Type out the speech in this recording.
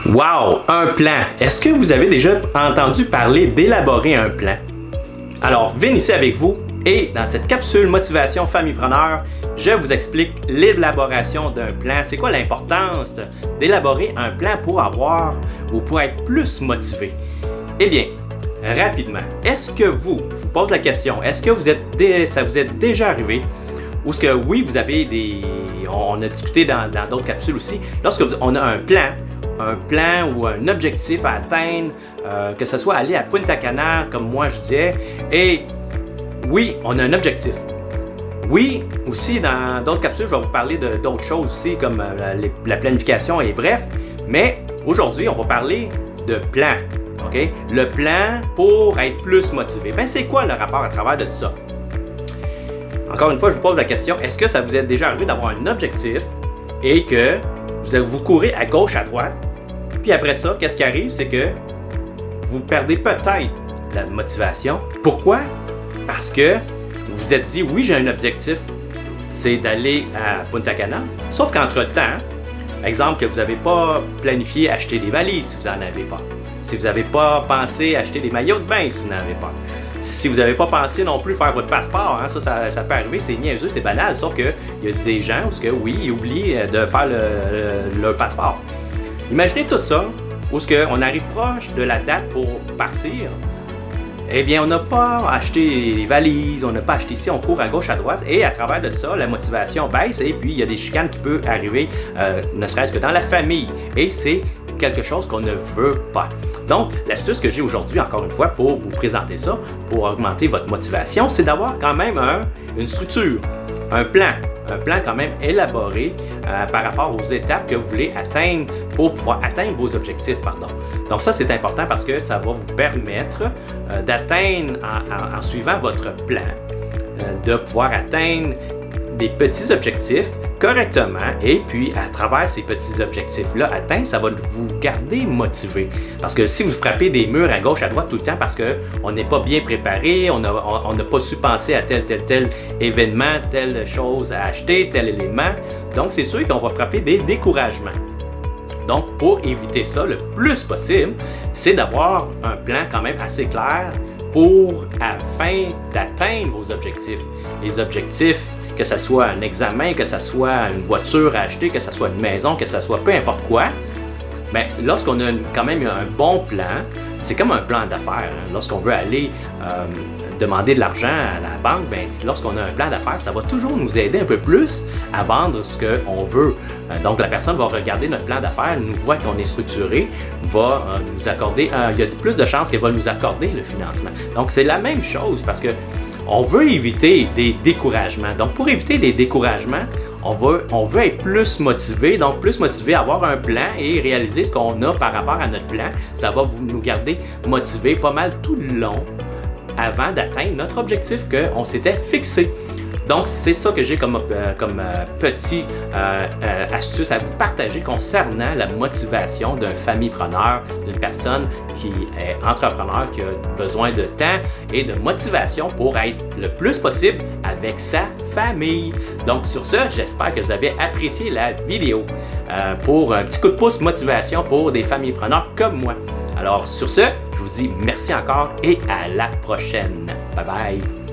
Wow, un plan. Est-ce que vous avez déjà entendu parler d'élaborer un plan? Alors, venez ici avec vous et dans cette capsule Motivation Famillepreneur, je vous explique l'élaboration d'un plan. C'est quoi l'importance d'élaborer un plan pour avoir ou pour être plus motivé? Eh bien, rapidement, est-ce que je vous pose la question, est-ce que ça vous est déjà arrivé? Ou est-ce que oui, vous avez on a discuté dans d'autres capsules aussi, lorsque on a un plan ou un objectif à atteindre, que ce soit aller à Punta Cana, comme moi je disais, et oui, on a un objectif. Oui, aussi dans d'autres capsules, je vais vous parler d'autres choses aussi, comme la planification et bref, mais aujourd'hui, on va parler de plan, ok? Le plan pour être plus motivé. Ben, c'est quoi le rapport à travers de tout ça? Encore une fois, je vous pose la question, est-ce que ça vous est déjà arrivé d'avoir un objectif et que vous courez à gauche, à droite, puis après ça, qu'est-ce qui arrive? C'est que vous perdez peut-être la motivation. Pourquoi? Parce que vous vous êtes dit, oui, j'ai un objectif, c'est d'aller à Punta Cana, sauf qu'entre-temps, exemple que vous n'avez pas planifié acheter des valises si vous n'en avez pas, si vous n'avez pas pensé acheter des maillots de bain si vous n'en avez pas, si vous n'avez pas pensé non plus faire votre passeport, hein, ça peut arriver, c'est niaiseux, c'est banal, sauf qu'il y a des gens où oui, ils oublient de faire leur passeport. Imaginez tout ça, où on arrive proche de la date pour partir, eh bien on n'a pas acheté les valises, on n'a pas acheté ici, on court à gauche, à droite, et à travers de ça, la motivation baisse, et puis il y a des chicanes qui peuvent arriver, ne serait-ce que dans la famille, et c'est quelque chose qu'on ne veut pas. Donc, l'astuce que j'ai aujourd'hui, encore une fois, pour vous présenter ça, pour augmenter votre motivation, c'est d'avoir quand même une structure, un plan quand même élaboré par rapport aux étapes que vous voulez atteindre pour pouvoir atteindre vos objectifs, Donc ça, c'est important parce que ça va vous permettre d'atteindre, en suivant votre plan, de pouvoir atteindre des petits objectifs correctement, et puis à travers ces petits objectifs-là atteints, ça va vous garder motivé. Parce que si vous frappez des murs à gauche, à droite tout le temps parce qu'on n'est pas bien préparé, on n'a pas su penser à tel événement, telle chose à acheter, tel élément, donc c'est sûr qu'on va frapper des découragements. Donc pour éviter ça le plus possible, c'est d'avoir un plan quand même assez clair afin d'atteindre vos objectifs. Les objectifs, que ce soit un examen, que ce soit une voiture à acheter, que ce soit une maison, que ce soit peu importe quoi, bien, lorsqu'on a quand même un bon plan, c'est comme un plan d'affaires. Hein. Lorsqu'on veut aller demander de l'argent à la banque, bien, lorsqu'on a un plan d'affaires, ça va toujours nous aider un peu plus à vendre ce qu'on veut. Donc, la personne va regarder notre plan d'affaires, nous voit qu'on est structuré, va nous accorder, il y a plus de chances qu'elle va nous accorder le financement. Donc, c'est la même chose parce que on veut éviter des découragements. Donc, pour éviter les découragements, on veut être plus motivé. Donc, plus motivé à avoir un plan et réaliser ce qu'on a par rapport à notre plan. Ça va nous garder motivés pas mal tout le long avant d'atteindre notre objectif qu'on s'était fixé. Donc, c'est ça que j'ai comme petit astuce à vous partager concernant la motivation d'un famillepreneur, d'une personne qui est entrepreneur, qui a besoin de temps et de motivation pour être le plus possible avec sa famille. Donc, sur ce, j'espère que vous avez apprécié la vidéo pour un petit coup de pouce motivation pour des famillepreneurs comme moi. Alors, sur ce, je vous dis merci encore et à la prochaine. Bye bye!